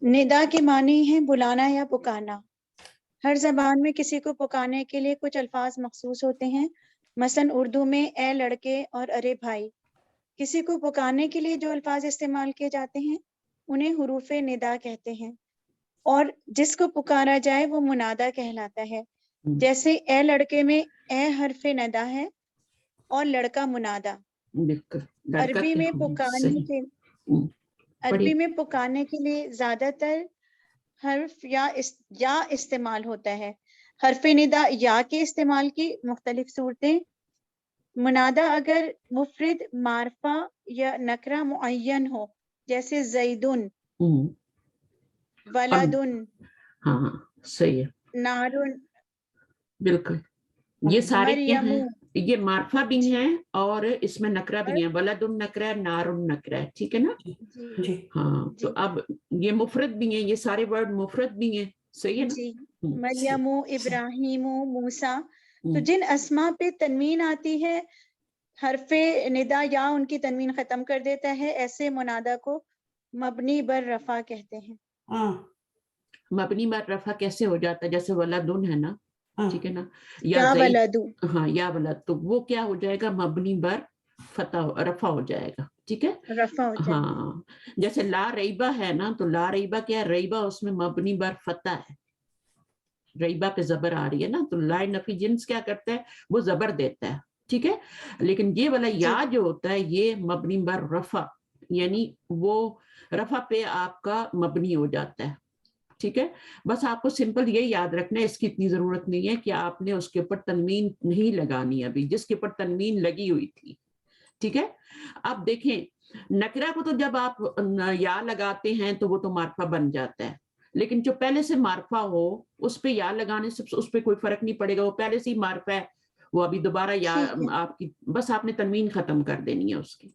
[SPEAKER 2] ندا کے معنی ہے بلانا یا پکارنا. ہر زبان میں کسی کو پکارنے کے لیے کچھ الفاظ مخصوص ہوتے ہیں. مثلاً اردو میں اے لڑکے اور ارے بھائی. کسی کو پکارنے کے لیے جو الفاظ استعمال کیے جاتے ہیں انہیں حروف ندا کہتے ہیں, اور جس کو پکارا جائے وہ منادا کہلاتا ہے. جیسے اے لڑکے میں اے حرف ندا ہے اور لڑکا منادا. عربی میں پکارنے کے لیے زیادہ تر حرف یا استعمال ہوتا ہے. حرف ندا یا کے استعمال کی مختلف صورتیں. منادا اگر مفرد معرفہ یا نکرہ معین ہو, جیسے زیدن, ولدن,
[SPEAKER 1] ہاں صحیح ہے,
[SPEAKER 2] نارن,
[SPEAKER 1] بالکل. یہ سارے کیا ہیں, یہ معرفہ بھی ہیں اور اس میں نکرہ بھی ہیں. ولد النکرہ, نار النکرہ, ٹھیک ہے نا. ہاں تو اب یہ مفرد بھی ہیں, یہ سارے ورڈ مفرد بھی ہیں, صحیح ہے نا.
[SPEAKER 2] مریم, ابراہیم, موسیٰ. تو جن اسماء پہ تنوین آتی ہے حرف ندا یا ان کی تنوین ختم کر دیتا ہے, ایسے منادا کو مبنی بر رفع کہتے ہیں.
[SPEAKER 1] مبنی بر رفع کیسے ہو جاتا ہے؟ جیسے ولدن ہے نا, ٹھیک ہے نا,
[SPEAKER 2] یا ولد,
[SPEAKER 1] ہاں یا ولد, تو وہ کیا ہو جائے گا؟ مبنی بر فتح رفع ہو جائے گا, ٹھیک ہے,
[SPEAKER 2] رفع ہو جائے گا.
[SPEAKER 1] ہاں جیسے لا ریبہ ہے نا, تو لا ریبہ کیا ہے؟ ریبہ اس میں مبنی بر فتح ہے, ریبہ پہ زبر آ رہی ہے نا, تو لائے نفی جنس کیا کرتا ہے؟ وہ زبر دیتا ہے, ٹھیک ہے. لیکن یہ والا یا جو ہوتا ہے یہ مبنی بر رفع, یعنی وہ رفع پہ آپ کا مبنی ہو جاتا ہے, ٹھیک ہے. بس آپ کو سمپل یہ یاد رکھنا ہے, اس کی اتنی ضرورت نہیں ہے کہ آپ نے اس کے اوپر تنوین نہیں لگانی ابھی, جس کے اوپر تنوین لگی ہوئی تھی, ٹھیک ہے. اب دیکھیں نکرہ کو تو جب آپ یا لگاتے ہیں تو وہ تو معرفہ بن جاتا ہے, لیکن جو پہلے سے معرفہ ہو اس پہ یا لگانے سے اس پہ کوئی فرق نہیں پڑے گا, وہ پہلے سے ہی معرفہ ہے, وہ ابھی دوبارہ یا آپ کی, بس آپ نے تنوین ختم کر دینی ہے اس کی,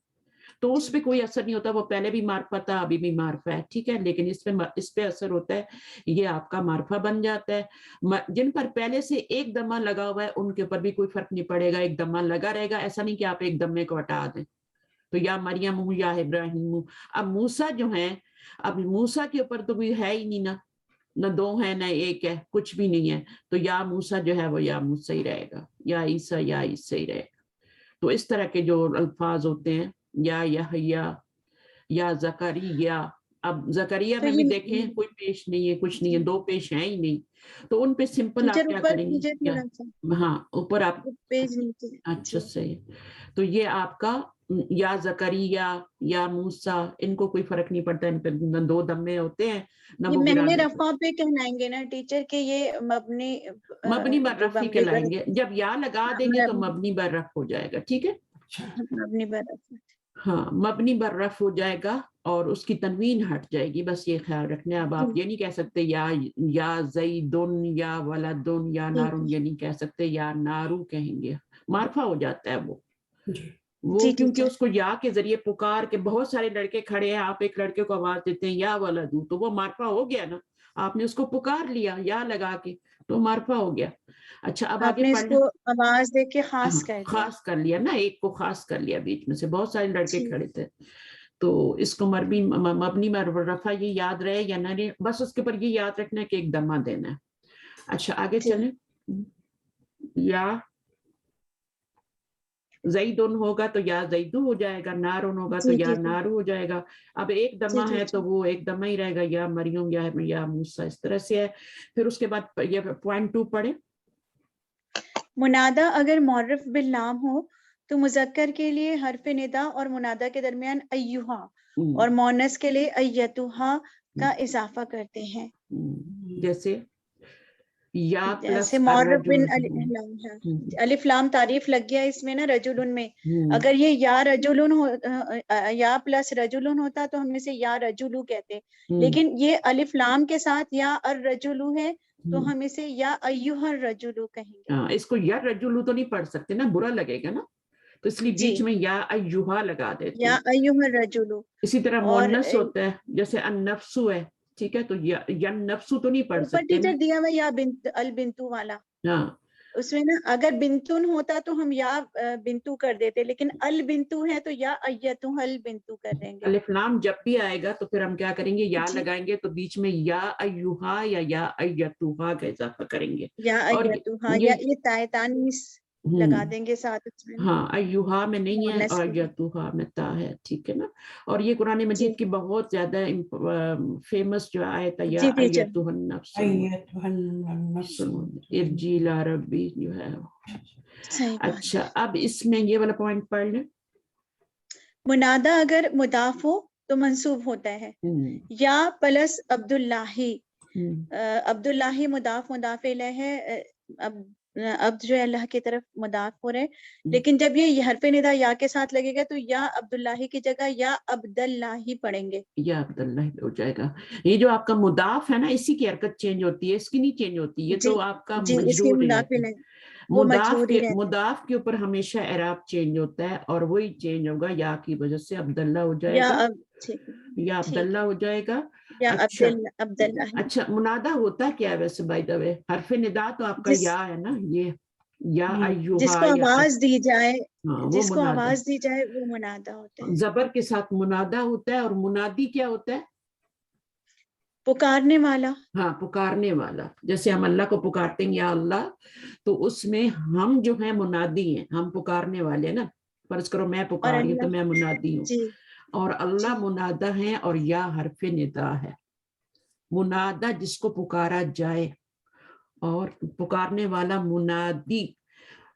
[SPEAKER 1] تو اس پہ کوئی اثر نہیں ہوتا. وہ پہلے بھی معرفہ تھا, ابھی بھی معرفہ ہے, ٹھیک ہے, لیکن اس پہ اثر ہوتا ہے, یہ آپ کا معرفہ بن جاتا ہے. جن پر پہلے سے ایک دمہ لگا ہوا ہے ان کے اوپر بھی کوئی فرق نہیں پڑے گا, ایک دمہ لگا رہے گا. ایسا نہیں کہ آپ ایک دمے کو ہٹا دیں. تو یا مریم ہوں یا ابراہیم ہوں. اب موسیٰ جو ہیں, اب موسیٰ کے اوپر تو کوئی ہے ہی نہیں نا, نہ دو ہے نہ ایک ہے, کچھ بھی نہیں ہے, تو یا موسیٰ جو ہے وہ یا موسیٰ ہی رہے گا, یا عیسیٰ یا عیسیٰ ہی رہے گا. تو اس طرح کے جو الفاظ ہوتے ہیں یا یحییٰ یا زکریا. اب زکریا
[SPEAKER 2] تو
[SPEAKER 1] میں بھی
[SPEAKER 2] یہ
[SPEAKER 1] دیکھیں کوئی پیش نہیں ہے, کچھ نہیں ہے, دو پیش ہیں ہی نہیں, تو ان پہ سمپل آپ
[SPEAKER 2] ٹیچر
[SPEAKER 1] کیا
[SPEAKER 2] اوپر
[SPEAKER 1] کریں
[SPEAKER 2] مجھے
[SPEAKER 1] گے؟
[SPEAKER 2] تھوڑا سا
[SPEAKER 1] ہاں اوپر آپ,
[SPEAKER 2] پیج نیچے.
[SPEAKER 1] اچھا صحیح. تو یہ آپ کا یا زکریا یا موسیٰ, ان کو کوئی فرق نہیں پڑتا, ان پہ نہ دو دمے ہوتے ہیں نہ
[SPEAKER 2] یہ
[SPEAKER 1] وہ
[SPEAKER 2] محل
[SPEAKER 1] گرانے.
[SPEAKER 2] رفع پہ کہنائیں گے نا ٹیچر کہ یہ مبنی
[SPEAKER 1] مبنی بر
[SPEAKER 2] جو
[SPEAKER 1] رفع
[SPEAKER 2] مبنی
[SPEAKER 1] کہلائیں گے, جب یا لگا دیں گے تو مبنی بر رفع ہو جائے گا. ٹھیک ہے,
[SPEAKER 2] مبنی بر رفع.
[SPEAKER 1] ہاں مبنی بر رفع ہو جائے گا اور اس کی تنوین ہٹ جائے گی, بس یہ خیال رکھنا ہے. اب آپ یہ نہیں کہہ سکتے یا زیدن یا ولدن یا نارن, یہ نہیں کہہ سکتے, یا نارو کہیں گے, معرفہ ہو جاتا ہے وہ
[SPEAKER 2] جی
[SPEAKER 1] کیونکہ
[SPEAKER 2] ٹیچر.
[SPEAKER 1] اس کو یا کے ذریعے پکار کے, بہت سارے لڑکے کھڑے ہیں, آپ ایک لڑکے کو آواز دیتے ہیں یا ولدو, تو وہ معرفہ ہو گیا نا, آپ نے اس کو پکار لیا یا لگا کے, تو معرفہ ہو گیا. اچھا اب
[SPEAKER 2] آپ
[SPEAKER 1] آگے
[SPEAKER 2] نے اس
[SPEAKER 1] پڑھنا,
[SPEAKER 2] کو آواز دے کے خاص کر دیا.
[SPEAKER 1] خاص کر لیا نا, ایک کو خاص کر لیا, بیچ میں سے بہت سارے لڑکے
[SPEAKER 2] جی.
[SPEAKER 1] کھڑے تھے, تو اس کو مبنی بر رفع یہ یاد رہے یا نہ رہے, بس اس کے اوپر یہ یاد رکھنا ہے کہ ایک دمہ دینا ہے. اچھا آگے
[SPEAKER 2] جی.
[SPEAKER 1] چلیں. یا زیدن ہوگا تو یا زیدو ہو جائے گا, نارن ہوگا تو
[SPEAKER 2] جی
[SPEAKER 1] یا
[SPEAKER 2] ٹیچر.
[SPEAKER 1] نارو ہو جائے گا. اب ایک دمہ
[SPEAKER 2] جی
[SPEAKER 1] ہے
[SPEAKER 2] ٹیچر.
[SPEAKER 1] تو وہ ایک دمہ ہی رہے گا, یا مریم یا موسیٰ, اس طرح سے ہے. پھر اس کے بعد یہ پوائنٹ 2 پڑھیں.
[SPEAKER 2] منادہ اگر معرف باللام ہو تو مذکر کے لیے حرف ندا اور منادہ کے درمیان ایہا اور مونس کے لیے ایتھا کا اضافہ کرتے ہیں.
[SPEAKER 1] جیسے یا پلس
[SPEAKER 2] جیسے معرف بن
[SPEAKER 1] الرجل.
[SPEAKER 2] الف لام تعریف لگ گیا اس میں نا رجلن میں, اگر یہ یا رجلن یا پلس رجلن ہوتا تو ہم اسے یا رجلو کہتے, لیکن یہ الف لام کے ساتھ یا الرجلو ہے تو ہم اسے یا ایھا الرجلو کہیں گے.
[SPEAKER 1] اس کو یا رجلو تو نہیں پڑھ سکتے نا, برا لگے گا نا, تو اس لیے بیچ میں یا ایھا لگا دیتے
[SPEAKER 2] یا
[SPEAKER 1] ہیں.
[SPEAKER 2] ایھا الرجلو.
[SPEAKER 1] اسی طرح
[SPEAKER 2] اور
[SPEAKER 1] مؤنث ہوتا ہے, جیسے النفسو ہے, ٹھیک ہے, تو یا نفسو تو نہیں پڑھ
[SPEAKER 2] اوپر
[SPEAKER 1] سکتے نا.
[SPEAKER 2] ٹیچر دیا ہوا یا بنت البنتو والا,
[SPEAKER 1] ہاں
[SPEAKER 2] اس میں نا اگر بنتن ہوتا تو ہم یا بنتو کر دیتے, لیکن البنتو ہے تو یا ایتو البنتو کر دیں گے.
[SPEAKER 1] الف لام جب بھی آئے گا تو پھر ہم کیا کریں گے, یا
[SPEAKER 2] جی.
[SPEAKER 1] لگائیں گے, تو بیچ میں یا ایھا یا ایتھا کا اضافہ کریں گے.
[SPEAKER 2] یا
[SPEAKER 1] اور
[SPEAKER 2] ایتو یا یہ تانیث لگا دیں گے ساتھ اس میں.
[SPEAKER 1] ہاں ایھا میں نہیں ہے,
[SPEAKER 2] مؤنث
[SPEAKER 1] اور
[SPEAKER 2] کے لیے.
[SPEAKER 1] ایتھا میں تا ہے, ٹھیک ہے نا. اور یہ قرآن مجید کی بہت زیادہ فیمس جو آیت ہے, یا
[SPEAKER 2] جی ٹیچر.
[SPEAKER 1] ایتھا النفس ارجعی الی ربک جو ہے.
[SPEAKER 2] صحیح بات.
[SPEAKER 1] اچھا اب اس میں یہ والا پوائنٹ پڑھ لیں.
[SPEAKER 2] منادہ اگر مضاف ہو تو منصوب ہوتا ہے, یا پلس عبداللہ. عبداللہ مضاف الیہ ہے, عبد جو اللہ کی طرف مضاف ہو رہے, لیکن جب یہ حرف ندا یا کے ساتھ لگے گا تو یا عبداللہ کی جگہ یا عبداللہ پڑھیں گے.
[SPEAKER 1] یا عبداللہ ہو جائے گا. یہ جو آپ کا مضاف ہے نا, اسی کی حرکت چینج ہوتی ہے, اس کی نہیں چینج ہوتی, یہ تو آپ کا
[SPEAKER 2] جی اس کی
[SPEAKER 1] مجرور ہی
[SPEAKER 2] مضاف
[SPEAKER 1] رہتا
[SPEAKER 2] ہے,
[SPEAKER 1] ہے.
[SPEAKER 2] وہ مجرور ہی رہتا ہے.
[SPEAKER 1] مضاف کے اوپر ہمیشہ اعراب چینج ہوتا ہے, اور وہی چینج ہوگا یا کی وجہ سے, عبداللہ ہو جائے گا, یا عبداللہ ہو جائے گا. اچھا منادہ ہوتا کیا ہے ویسے بائی دا وے؟ حرف ندا تو آپ کا یا ہے نا, یہ یا
[SPEAKER 2] جس کو
[SPEAKER 1] ایھا,
[SPEAKER 2] آواز دی جائے,
[SPEAKER 1] وہ
[SPEAKER 2] جس کو
[SPEAKER 1] منادہ,
[SPEAKER 2] آواز دی جائے وہ منادہ ہوتا ہے.
[SPEAKER 1] زبر کے ساتھ منادہ ہوتا ہے. اور منادی کیا ہوتا ہے؟
[SPEAKER 2] پکارنے والا.
[SPEAKER 1] ہاں پکارنے والا. جیسے ہم اللہ کو پکارتے ہیں یا اللہ, تو اس میں ہم جو ہیں منادی ہیں, ہم پکارنے والے ہیں نا. فرض کرو میں پکار رہی ہوں تو میں منادی ہوں, اور اللہ منادہ ہے, اور یا حرف ندا ہے. منادہ جس کو پکارا جائے, اور پکارنے والا منادی,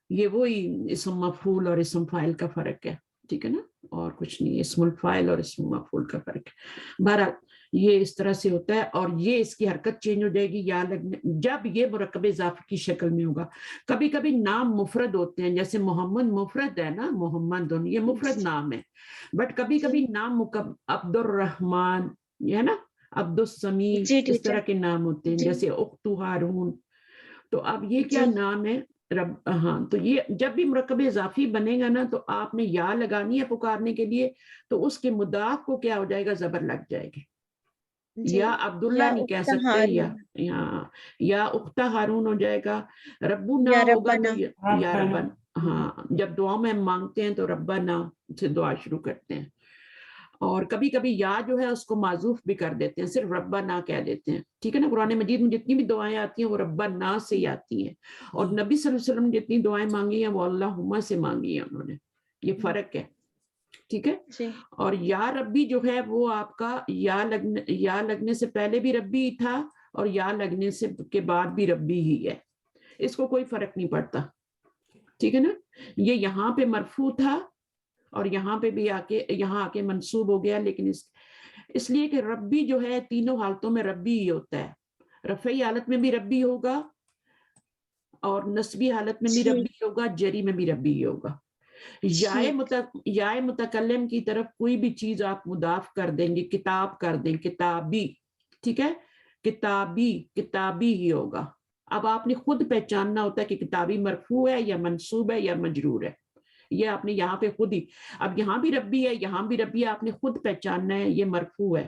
[SPEAKER 1] یہ وہی اسم مفعول اور اسم فاعل کا فرق ہے, ٹھیک ہے نا, اور کچھ نہیں. اسم الفاعل اور اسم مفعول کا فرق ہے. بہرحال یہ اس طرح سے ہوتا ہے, اور یہ اس کی حرکت چینج ہو جائے گی یا لگنے, جب یہ مرکب اضافہ کی شکل میں ہوگا. کبھی کبھی نام مفرد ہوتے ہیں, جیسے محمد مفرد ہے نا, محمد یہ مفرد نام ہے, بٹ کبھی کبھی نام عبد الرحمن یہ ہے نا, عبد السمیع, اس طرح کے نام ہوتے ہیں, جیسے اخت ہارون. تو اب یہ کیا نام ہے رب. ہاں تو یہ جب بھی مرکب اضافی بنے گا نا, تو آپ نے یا لگانی ہے پکارنے کے لیے, تو اس کے مضاف کو کیا ہو جائے گا, زبر لگ جائے گی. یا عبداللہ نہیں کہہ سکتے, یا اختہ ہارون ہو جائے گا. ربنا ہوگا تو یا ربنا. ہاں جب دعا میں مانگتے ہیں تو ربنا سے دعا شروع کرتے ہیں. اور کبھی کبھی یا جو ہے اس کو معذوف بھی کر دیتے ہیں, صرف ربنا کہہ دیتے ہیں, ٹھیک ہے نا. قرآن مجید میں جتنی بھی دعائیں آتی ہیں وہ ربنا سے ہی آتی ہیں, اور نبی صلی اللہ علیہ وسلم جتنی دعائیں مانگی ہیں وہ اللہم سے مانگی ہیں انہوں نے. یہ فرق ہے، ٹھیک ہے.
[SPEAKER 2] جی
[SPEAKER 1] اور یا ربی جو ہے وہ آپ کا یا لگنے سے پہلے بھی ربی تھا اور یا لگنے سے کے بعد بھی ربی ہی ہے، اس کو کوئی فرق نہیں پڑتا، ٹھیک ہے نا. یہ یہاں پہ مرفوع تھا اور یہاں پہ بھی یہاں آ کے منصوب ہو گیا، لیکن اس لیے کہ ربی جو ہے تینوں حالتوں میں ربی ہی ہوتا ہے. رفعی حالت میں بھی ربی ہوگا اور نسبی حالت میں بھی ربی ہوگا، جری میں بھی ربی ہوگا. یا متکلم کی طرف کوئی بھی چیز آپ مضاف کر دیں گے، کتاب کر دیں، کتابی، ٹھیک ہے، کتابی ہی ہوگا. اب آپ نے خود پہچاننا ہوتا ہے کہ کتابی مرفوع ہے یا منصوب ہے یا مجرور ہے. یہ آپ نے یہاں پہ خود ہی، اب یہاں بھی ربی ہے یہاں بھی ربی ہے، آپ نے خود پہچاننا ہے یہ مرفوع ہے،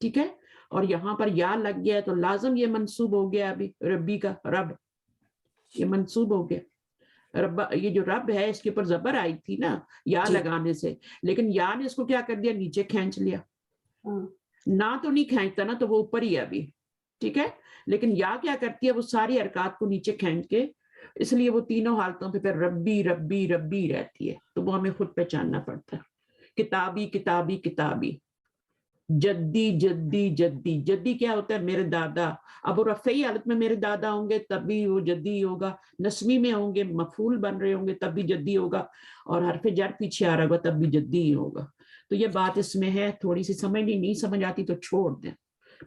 [SPEAKER 1] ٹھیک ہے. اور یہاں پر یا لگ گیا ہے تو لازم یہ منصوب ہو گیا، ابھی ربی کا رب یہ منصوب ہو گیا. رب، یہ جو رب ہے اس کے اوپر زبر آئی تھی نا یا لگانے سے، لیکن یا نے اس کو کیا کر دیا، نیچے کھینچ لیا. نہ تو نہیں کھینچتا نا، تو وہ اوپر ہی ہے ابھی، ٹھیک ہے. لیکن یا کیا کرتی ہے، وہ ساری حرکات کو نیچے کھینچ کے، اس لیے وہ تینوں حالتوں پہ پھر ربی ربی ربی رہتی ہے، تو وہ ہمیں خود پہچاننا پڑتا ہے. کتابی کتابی کتابی، جدی جدی جدی، جدی کیا ہوتا ہے، میرے دادا. اب وہ رفعی حالت میں میرے دادا ہوں گے تب بھی وہ جدی ہوگا، نسبی میں ہوں گے مفعول بن رہے ہوں گے تب بھی جدی ہوگا، اور حرف جر پیچھے آ رہا ہوگا تب بھی جدی ہی ہوگا. تو یہ بات اس میں ہے، تھوڑی سی نہیں سمجھ آتی تو چھوڑ دیں،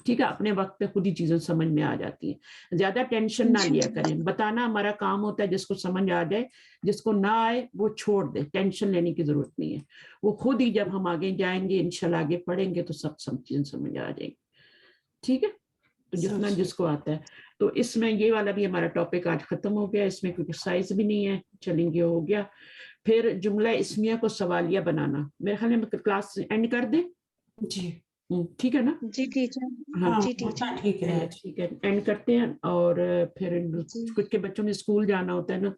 [SPEAKER 1] ٹھیک ہے. اپنے وقت پہ خود ہی چیزیں سمجھ میں آ جاتی ہیں، زیادہ ٹینشن نہ لیا کریں. بتانا ہمارا کام ہوتا ہے، جس کو سمجھ آ جائے، جس کو نہ آئے وہ چھوڑ دے، ٹینشن لینے کی ضرورت نہیں ہے. وہ خود ہی جب ہم آگے جائیں گے انشاءاللہ آگے پڑھیں گے تو سب چیزیں سمجھ آ جائیں گی، ٹھیک ہے. تو جتنا جس کو آتا ہے. تو اس میں یہ والا بھی ہمارا ٹاپک آج ختم ہو گیا، اس میں کوئی سائز بھی نہیں ہے، چلیں گے ہو گیا. پھر جملہ اسمیہ کو سوالیہ بنانا، میرے خیال میں کلاس اینڈ کر دیں،
[SPEAKER 3] جی
[SPEAKER 1] ٹھیک ہے نا.
[SPEAKER 2] جی ٹیچر،
[SPEAKER 1] ہاں
[SPEAKER 2] جی ٹیچر،
[SPEAKER 3] ٹھیک ہے.
[SPEAKER 1] ٹھیک ہے، اینڈ کرتے ہیں. اور پھر کچھ کے بچوں نے اسکول جانا ہوتا ہے نا،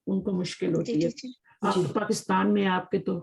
[SPEAKER 1] ان کو مشکل
[SPEAKER 2] جی
[SPEAKER 1] ہوتی ہے.
[SPEAKER 2] ٹیچر.
[SPEAKER 1] آپ تو پاکستان میں آپ کے تو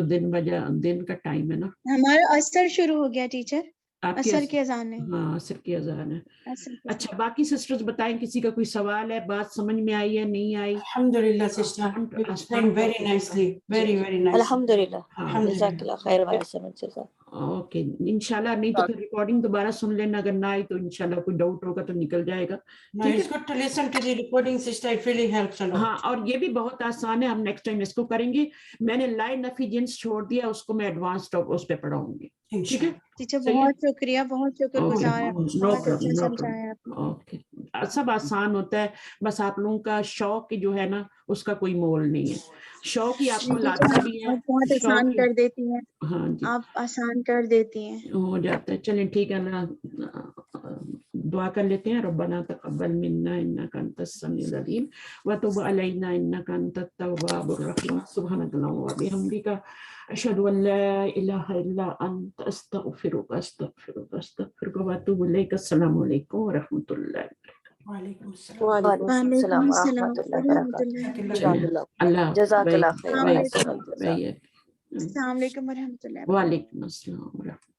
[SPEAKER 1] دن کا ٹائم ہے نا.
[SPEAKER 2] ہمارا اثر شروع ہو گیا ٹیچر،
[SPEAKER 1] آپ کی
[SPEAKER 2] اثر کی اذان ہے.
[SPEAKER 1] ہاں عصر کی اذان ہے.
[SPEAKER 2] اثر کی اذان.
[SPEAKER 1] اچھا باقی سسٹرز بتائیں، کسی کا کوئی سوال ہے، بات سمجھ میں آئی ہے نہیں آئی؟
[SPEAKER 3] الحمدللہ sister, you explained very nicely, very nice.
[SPEAKER 5] الحمدللہ،
[SPEAKER 1] ہاں
[SPEAKER 5] جزاک اللہ خیر و احسن الجزاء.
[SPEAKER 1] اوکے انشاءاللہ. نہیں تو پھر ریکارڈنگ دوبارہ سن لینا، اگر نہ آئی تو انشاءاللہ کوئی ڈاؤٹ ہوگا تو نکل جائے گا.
[SPEAKER 3] No, it's good to listen to the recording, sister. It really helps a lot.
[SPEAKER 1] ہاں اور یہ بھی بہت آسان ہے، ہم نیکسٹ ٹائم اس کو کریں گے. میں نے لائے نفی جنس چھوڑ دیا، اس کو میں ایڈوانس اس پہ پڑھاؤں گی، ٹھیک ہے.
[SPEAKER 2] ٹیچر بہت شکریہ، بہت شکر گزار،
[SPEAKER 1] نو
[SPEAKER 2] بہت اچھا
[SPEAKER 1] پرابلم.
[SPEAKER 2] سمجھایا آپ نے.
[SPEAKER 1] اوکے سب آسان ہوتا ہے، بس آپ لوگوں کا شوق جو ہے نا اس کا کوئی مول نہیں ہے. شوق ہی آپ کو لاتا بھی ہے،
[SPEAKER 2] آپ بہت آسان
[SPEAKER 1] شوق ہی.
[SPEAKER 2] کر دیتی ہیں،
[SPEAKER 1] ہاں جی
[SPEAKER 2] آپ آسان کر دیتی ہیں.
[SPEAKER 1] ہو جاتا ہے. چلیں ٹھیک ہے، اللہ دعا کر لیتے ہیں. ربنا تقبل منا انک انت السمیع العلیم وتب علینا انک انت التواب الرحیم. سبحانک اللہم وبحمدک، اشہد ان لا الہ الا انت، استغفرک واتوب الیک. السلام علیکم ورحمۃ اللہ وبرکاتہ.
[SPEAKER 3] وعلیکم السلام.
[SPEAKER 5] وعلیکم السلام ورحمۃ اللہ وبرکاتہ. جزاک اللہ،
[SPEAKER 1] اللہ
[SPEAKER 5] جزاک اللہ خیر و احسن الجزاء.
[SPEAKER 1] بھائی.
[SPEAKER 2] السلام علیکم ورحمۃ اللہ.
[SPEAKER 1] وعلیکم السلام ورحمۃ اللہ.